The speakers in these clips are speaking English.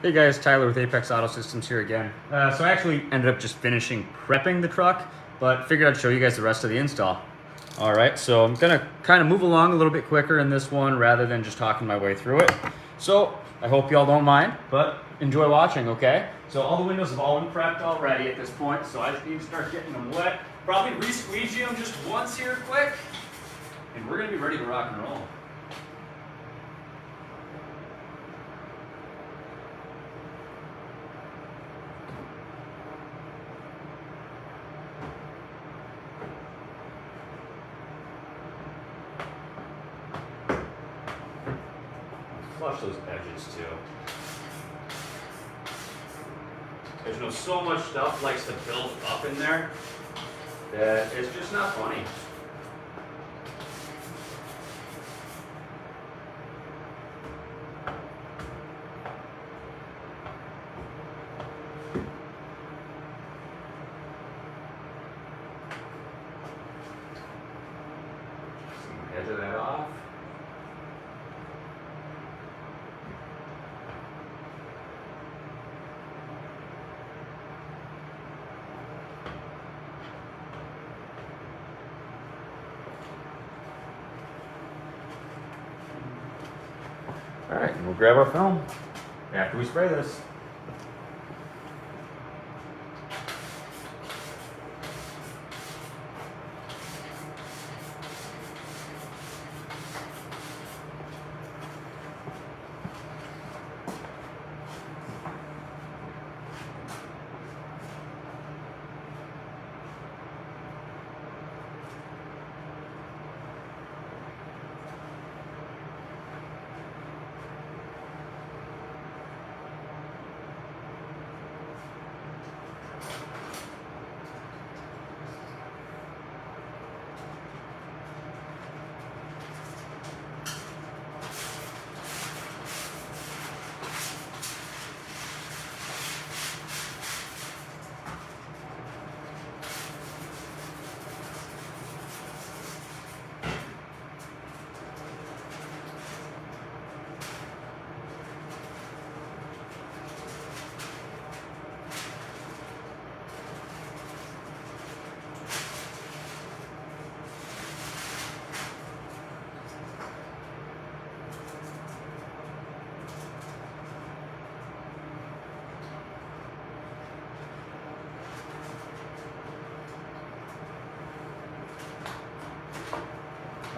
Hey guys, Tyler with Apex Auto Systems here again. So I actually ended up just finishing prepping the truck, but figured I'd show you guys the rest of the install. All right, so I'm gonna kind of move along a little bit quicker in this one rather than just talking my way through it. So I hope y'all don't mind, but enjoy watching, okay? So all the windows have all been prepped already at this point, so I just need to start getting them wet. Probably re-squeegee them just once here quick, and we're gonna be ready to rock and roll. Flush those edges too. There's so much stuff likes to build up in there that it's just not funny. Edge of that off. All right, and we'll grab our film after we spray this.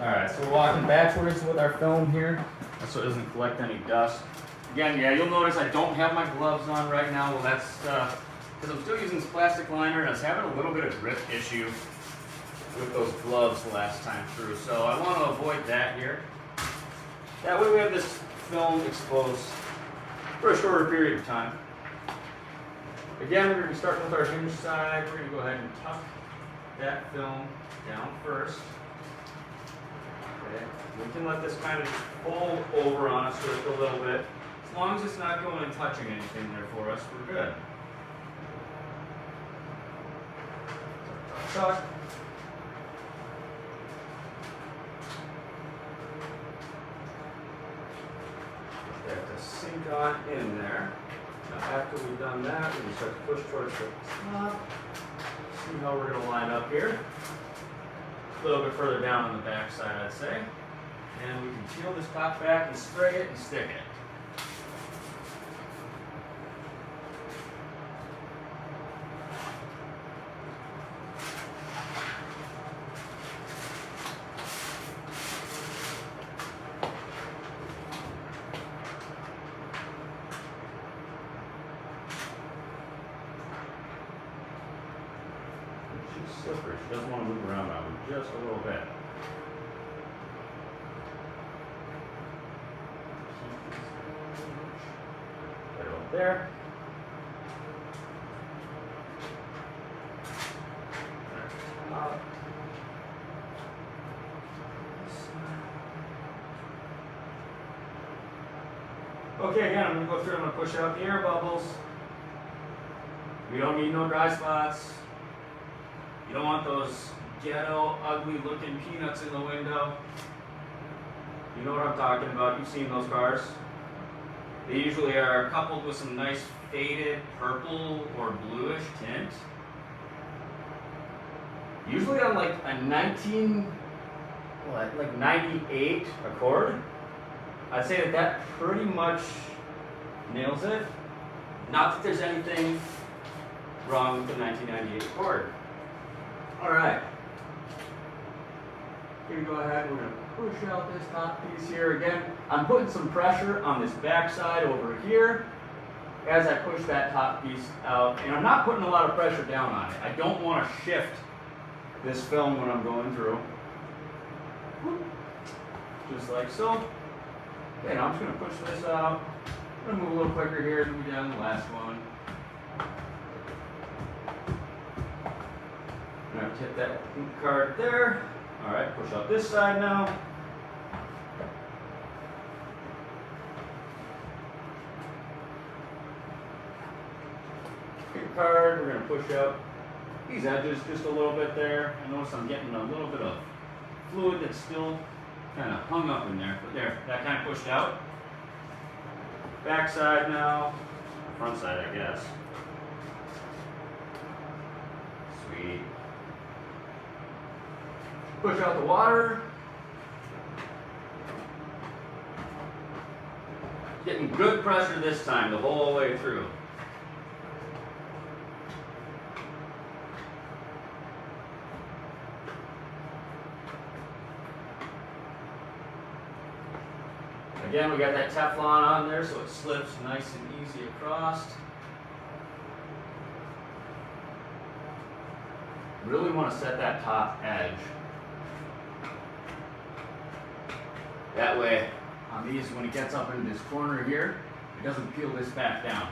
All right, so we're walking backwards with our film here, so it doesn't collect any dust. Again, yeah, you'll notice I don't have my gloves on right now. Well, that's because I'm still using this plastic liner, and I was having a little bit of grip issue with those gloves last time through. So I want to avoid that here. That way we have this film exposed for a shorter period of time. Again, we're going to be starting with our hinge side. We're going to go ahead and tuck that film down first. Okay. We can let this kind of just fold over on us just a little bit. As long as it's not going and touching anything there for us, we're good. Tuck. That to sink on in there. Now after we've done that, we can start to push towards the top. See how we're going to line up here. A little bit further down on the back side, I'd say. And we can peel this top back and spray it and stick it. She's slippery. She doesn't want to move around on me just a little bit. Right over there. Okay, again, I'm going to go through, I'm going to push out the air bubbles. We don't need no dry spots. You don't want those ghetto, ugly looking peanuts in the window. You know what I'm talking about, you've seen those cars. They usually are coupled with some nice faded purple or bluish tint. Usually on like a 98 Accord. I'd say that pretty much nails it. Not that there's anything wrong with the 1998 Accord. Alright. Here we go ahead, we're going to push out this top piece here again. I'm putting some pressure on this back side over here as I push that top piece out. And I'm not putting a lot of pressure down on it. I don't want to shift this film when I'm going through. Just like so. Okay, now I'm just going to push this out. I'm going to move a little quicker here than we did on the last one. I'm going to hit that card there. Alright, push out this side now. Pink card, we're going to push out these edges just a little bit there. I notice I'm getting a little bit of fluid that's still kind of hung up in there. But there, that kind of pushed out. Back side now. Front side, I guess. Sweet. Push out the water. Getting good pressure this time, the whole way through. Again, we got that Teflon on there so it slips nice and easy across. Really want to set that top edge. That way, on these, when it gets up into this corner here, it doesn't peel this back down.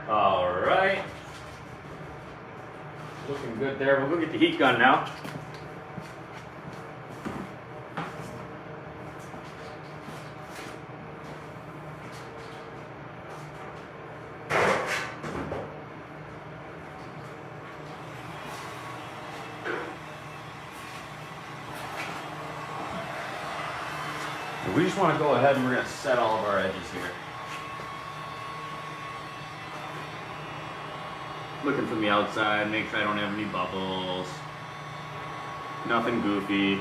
All right. Looking good there. We'll go get the heat gun now. We just want to go ahead and we're going to set all of our edges here. Looking from the outside, make sure I don't have any bubbles. Nothing goofy.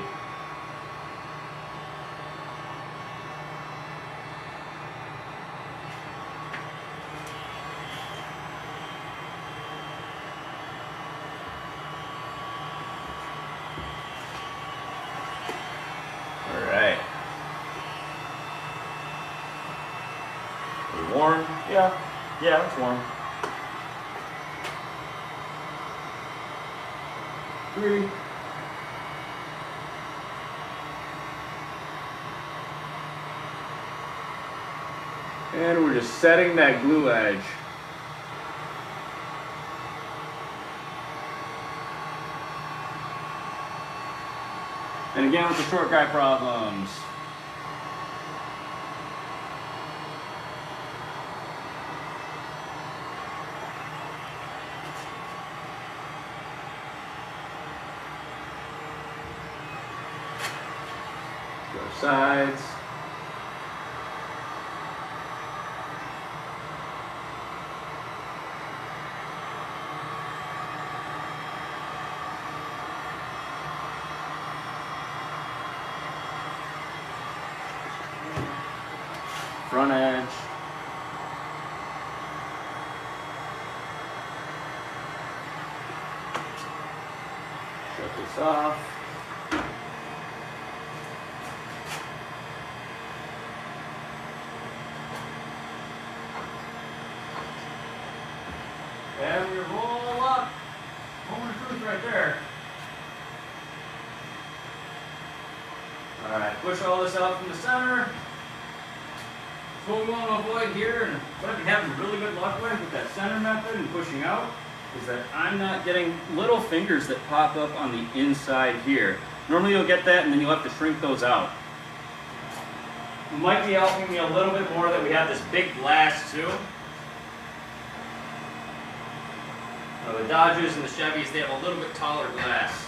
Warm? Yeah, it's warm. 3. And we're just setting that glue edge. And again with the short guy problems. Sides. Front edge. Shut this off. And we roll up. Moment of truth right there. Alright, push all this out from the center. So what we want to avoid here, and what I've been having really good luck with that center method and pushing out, is that I'm not getting little fingers that pop up on the inside here. Normally you'll get that and then you'll have to shrink those out. It might be helping me a little bit more that we have this big glass too. The Dodges and the Chevys, they have a little bit taller glass.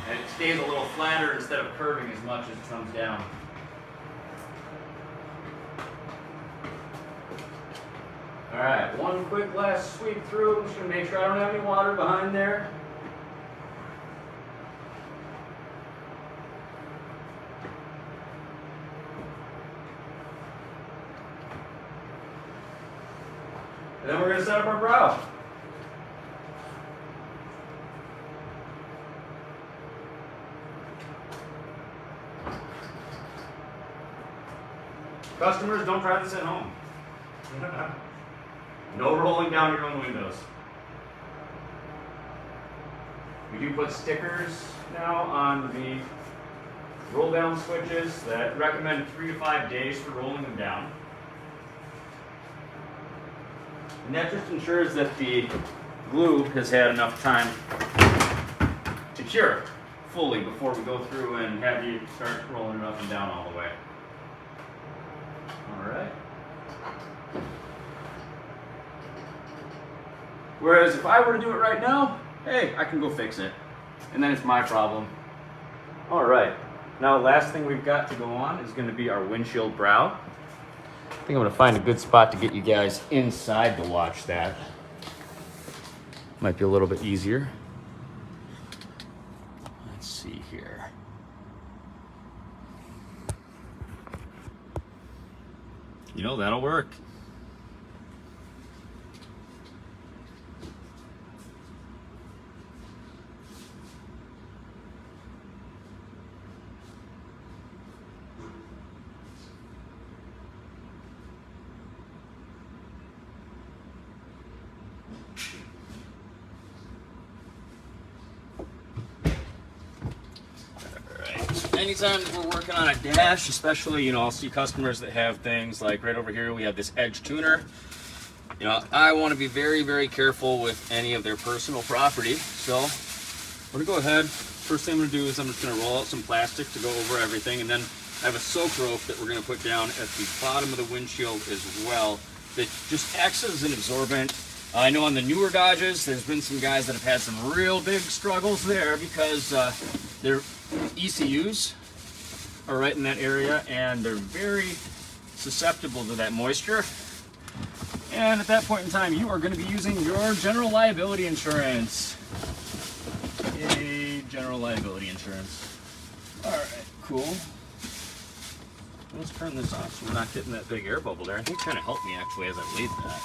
And it stays a little flatter instead of curving as much as it comes down. Alright, one quick last sweep through. I'm just going to make sure I don't have any water behind there. And then we're going to set up our brow. Customers, don't try this at home. No rolling down your own windows. We do put stickers now on the roll down switches that recommend 3 to 5 days for rolling them down. And that just ensures that the glue has had enough time to cure fully before we go through and have you start rolling it up and down all the way. All right. Whereas if I were to do it right now, hey, I can go fix it. And then it's my problem. All right. Now, the last thing we've got to go on is going to be our windshield brow. I think I'm going to find a good spot to get you guys inside to watch that. Might be a little bit easier. Let's see here. You know, that'll work. Anytime that we're working on a dash, especially, you know, I'll see customers that have things like right over here, we have this edge tuner. You know, I want to be very, very careful with any of their personal property. So we're going to go ahead. First thing I'm going to do is I'm just going to roll out some plastic to go over everything. And then I have a soak rope that we're going to put down at the bottom of the windshield as well that just acts as an absorbent. I know on the newer Dodges, there's been some guys that have had some real big struggles there because their ECUs are right in that area and they're very susceptible to that moisture. And at that point in time, you are going to be using your general liability insurance. Yay, general liability insurance. All right, cool. Let's turn this off so we're not getting that big air bubble there. I think it kind of helped me actually as I laid that.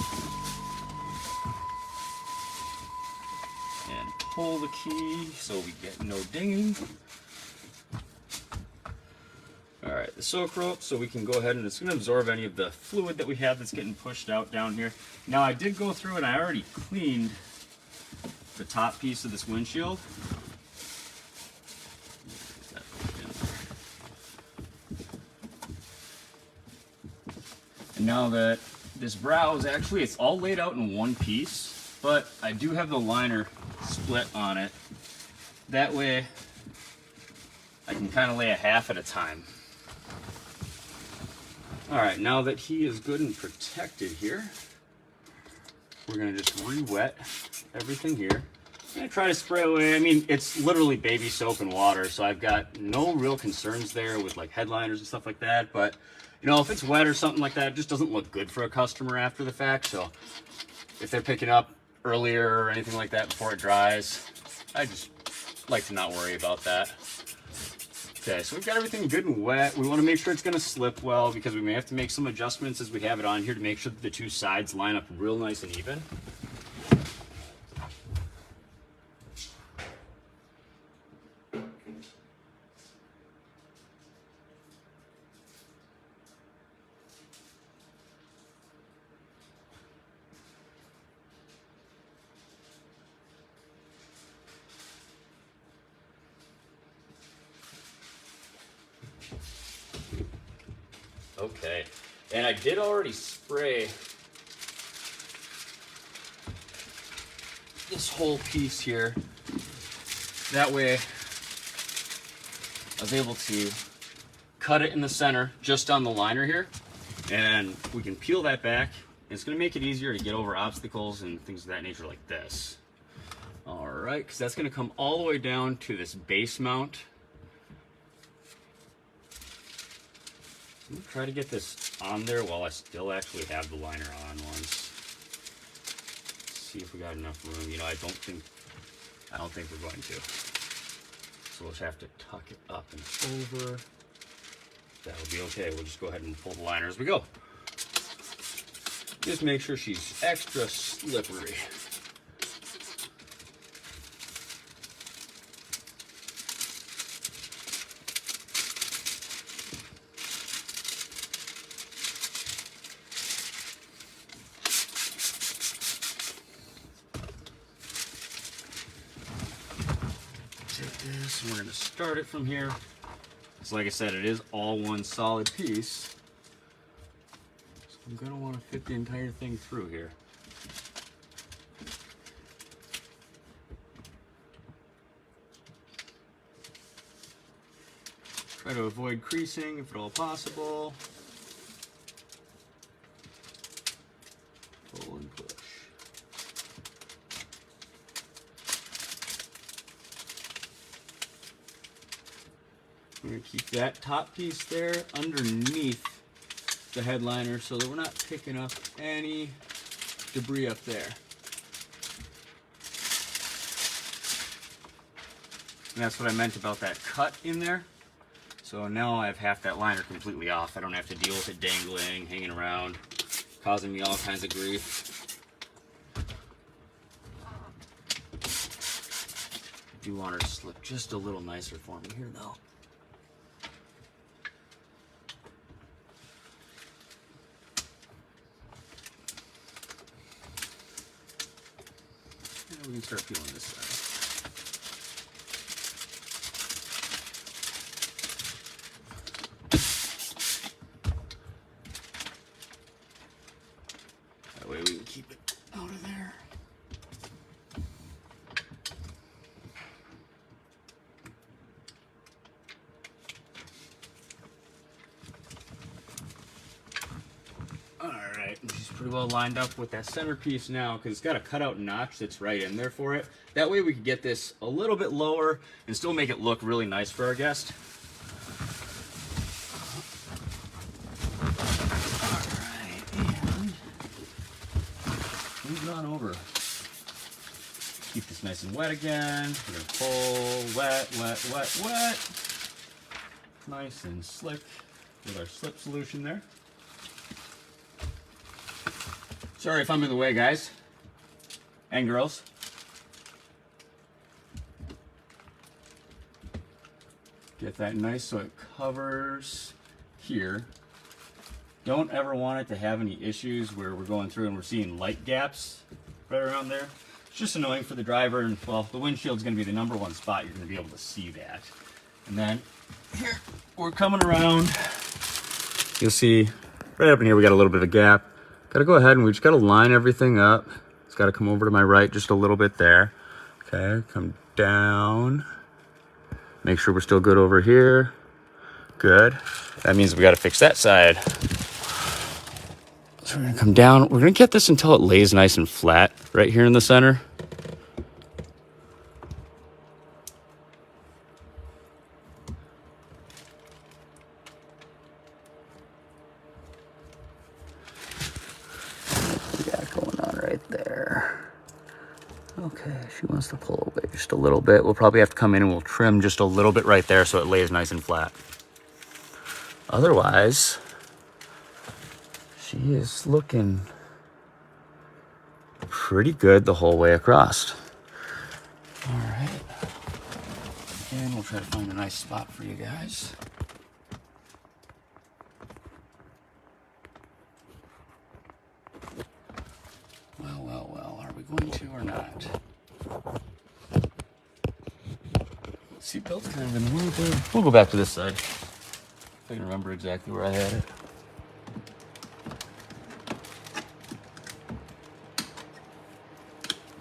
And pull the key so we get no dinging. All right, the soak rope, so we can go ahead and it's going to absorb any of the fluid that we have that's getting pushed out down here. Now, I did go through and I already cleaned the top piece of this windshield. And now that this brow is actually, it's all laid out in one piece, but I do have the liner split on it. That way, I can kind of lay a half at a time. All right, now that he is good and protected here, we're gonna just re-wet everything here. I'm gonna try to spray away, I mean, it's literally baby soap and water, so I've got no real concerns there with like headliners and stuff like that, but you know, if it's wet or something like that, it just doesn't look good for a customer after the fact, so if they're picking up earlier or anything like that before it dries, I just like to not worry about that. Okay, so we've got everything good and wet. We want to make sure it's going to slip well because we may have to make some adjustments as we have it on here to make sure that the two sides line up real nice and even. Okay, and I did already spray this whole piece here. That way I was able to cut it in the center just on the liner here, and we can peel that back. It's going to make it easier to get over obstacles and things of that nature like this. All right, because that's going to come all the way down to this base mount. I'm going to try to get this on there while I still actually have the liner on once. See if we got enough room. You know, I don't think we're going to. So we'll just have to tuck it up and over. That'll be okay. We'll just go ahead and pull the liner as we go. Just make sure she's extra slippery. This, and we're going to start it from here. So like I said, it is all one solid piece. So I'm going to want to fit the entire thing through here. Try to avoid creasing if at all possible. Pull and push. We're going to keep that top piece there underneath the headliner so that we're not picking up any debris up there. And that's what I meant about that cut in there. So now I have half that liner completely off. I don't have to deal with it dangling, hanging around, causing me all kinds of grief. I do want her to slip just a little nicer for me here though. We can start peeling this side. That way we can keep it out of there. Alright, she's pretty well lined up with that center piece now because it's got a cutout notch that's right in there for it. That way we can get this a little bit lower and still make it look really nice for our guest. Alright, and move on over. Keep this nice and wet again. We're going to pull, wet, wet, wet, wet. Nice and slick with our slip solution there. Sorry if I'm in the way, guys and girls. Get that nice so it covers here. Don't ever want it to have any issues where we're going through and we're seeing light gaps right around there. It's just annoying for the driver, and well, the windshield's going to be the #1 spot you're going to be able to see that. And then here, we're coming around. You'll see right up in here we got a little bit of a gap. Got to go ahead and we just got to line everything up. It's got to come over to my right just a little bit there. Okay, come down. Make sure we're still good over here. Good. That means we got to fix that side. So we're going to come down. We're going to get this until it lays nice and flat right here in the center. Okay, she wants to pull away just a little bit. We'll probably have to come in and we'll trim just a little bit right there so it lays nice and flat. Otherwise, she is looking pretty good the whole way across. All right. And we'll try to find a nice spot for you guys. Well, are we going to or not? Seatbelt's kind of in the way there. We'll go back to this side. If I can remember exactly where I had it.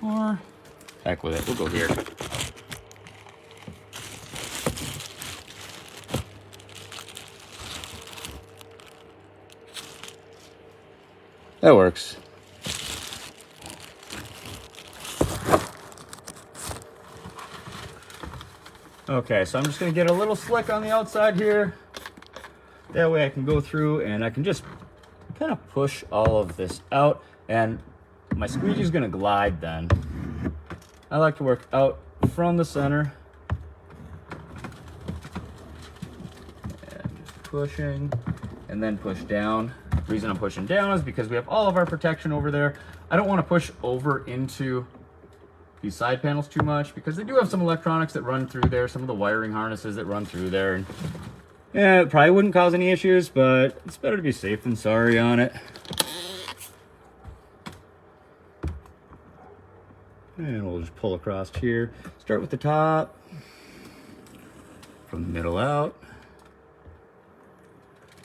Or, heck with it, we'll go here. That works. Okay, so I'm just gonna get a little slick on the outside here. That way I can go through and I can just kind of push all of this out, and my squeegee is gonna glide then. I like to work out from the center. And just pushing, and then push down. The reason I'm pushing down is because we have all of our protection over there. I don't want to push over into these side panels too much because they do have some electronics that run through there, some of the wiring harnesses that run through there. And yeah, it probably wouldn't cause any issues, but it's better to be safe than sorry on it. And we'll just pull across here. Start with the top, from the middle out,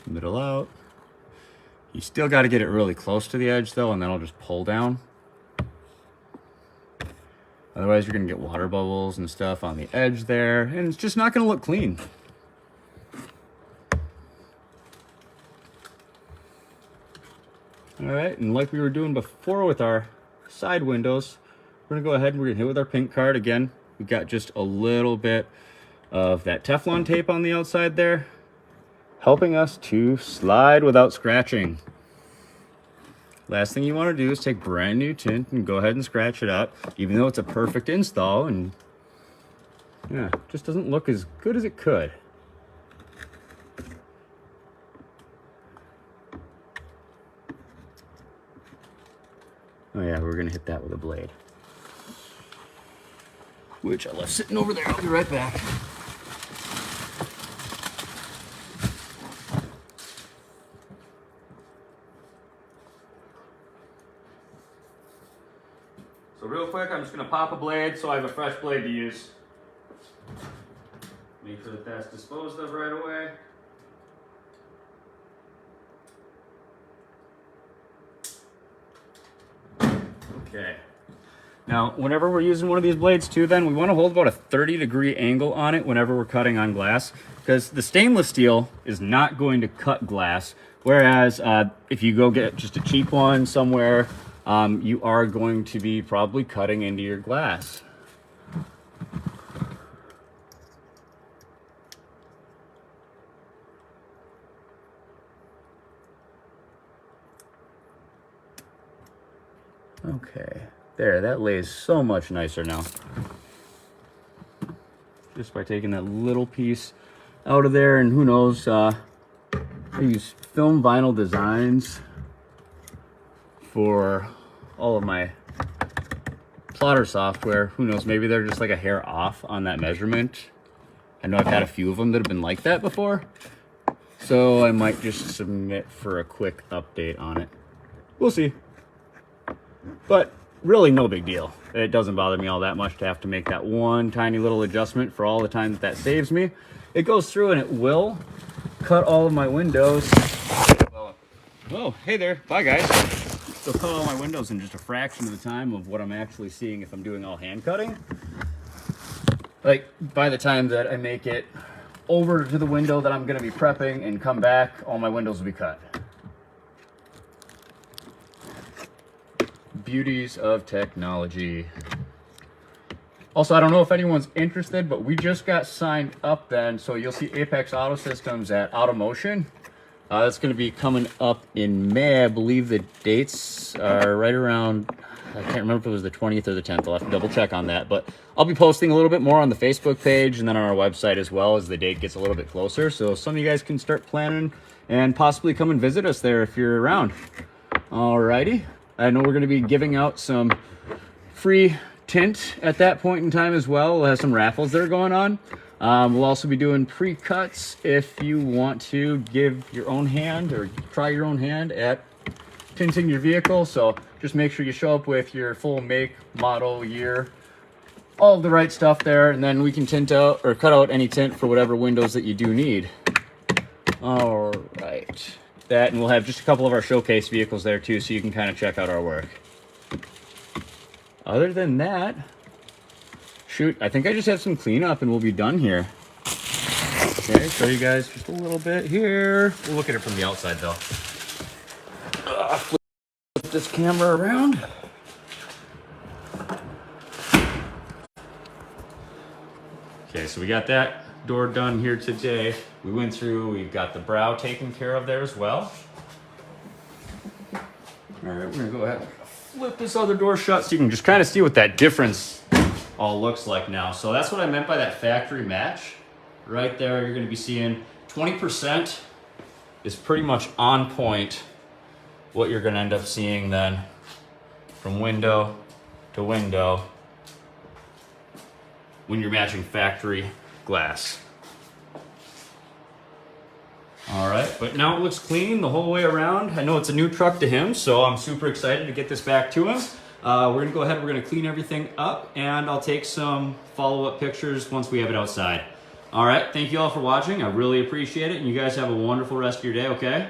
middle out. You still got to get it really close to the edge though, and then I'll just pull down. Otherwise you're going to get water bubbles and stuff on the edge there, and it's just not going to look clean. All right, and like we were doing before with our side windows, we're going to go ahead and we're going to hit with our pink card again. We've got just a little bit of that Teflon tape on the outside there, helping us to slide without scratching. Last thing you want to do is take brand new tint and go ahead and scratch it up, even though it's a perfect install, and yeah, it just doesn't look as good as it could. Oh yeah, we're gonna hit that with a blade, which I left sitting over there. I'll be right back. So real quick, I'm just gonna pop a blade so I have a fresh blade to use. Make sure that that's disposed of right away. Okay. Now, whenever we're using one of these blades too, then we want to hold about a 30-degree angle on it whenever we're cutting on glass, because the stainless steel is not going to cut glass. Whereas if you go get just a cheap one somewhere, you are going to be probably cutting into your glass. Okay, there, that lays so much nicer now. Just by taking that little piece out of there, and who knows, I use Film Vinyl Designs for all of my plotter software. Who knows, maybe they're just like a hair off on that measurement. I know I've had a few of them that have been like that before, so I might just submit for a quick update on it. We'll see. But really no big deal. It doesn't bother me all that much to have to make that one tiny little adjustment for all the time that that saves me. It goes through and it will cut all of my windows. Oh, hey there. Bye, guys. It'll cut all my windows in just a fraction of the time of what I'm actually seeing if I'm doing all hand cutting. Like, by the time that I make it over to the window that I'm going to be prepping and come back, all my windows will be cut. Beauties of technology. Also, I don't know if anyone's interested, but we just got signed up then, so you'll see Apex Auto Systems at Automotion. That's going to be coming up in May. I believe the dates are right around, I can't remember if it was the 20th or the 10th. I'll have to double check on that, but I'll be posting a little bit more on the Facebook page and then on our website as well as the date gets a little bit closer, so some of you guys can start planning and possibly come and visit us there if you're around. Alrighty. I know we're going to be giving out some free tint at that point in time as well. We'll have some raffles that are going on. We'll also be doing pre-cuts if you want to give your own hand or try your own hand at tinting your vehicle. So just make sure you show up with your full make, model, year, all of the right stuff there, and then we can tint out or cut out any tint for whatever windows that you do need. All right. That, and we'll have just a couple of our showcase vehicles there too, so you can kind of check out our work. Other than that, shoot, I think I just have some cleanup and we'll be done here. Okay, show you guys just a little bit here. We'll look at it from the outside though. Flip this camera around. Okay, so we got that door done here today. We went through, we've got the brow taken care of there as well. All right, we're gonna go ahead and flip this other door shut so you can just kind of see what that difference all looks like now. So that's what I meant by that factory match. Right there, you're gonna be seeing 20% is pretty much on point what you're gonna end up seeing then from window to window when you're matching factory glass. All right, but now it looks clean the whole way around. I know it's a new truck to him, so I'm super excited to get this back to him. We're gonna go ahead, we're gonna clean everything up, and I'll take some follow-up pictures once we have it outside. All right, thank you all for watching. I really appreciate it, and you guys have a wonderful rest of your day, okay?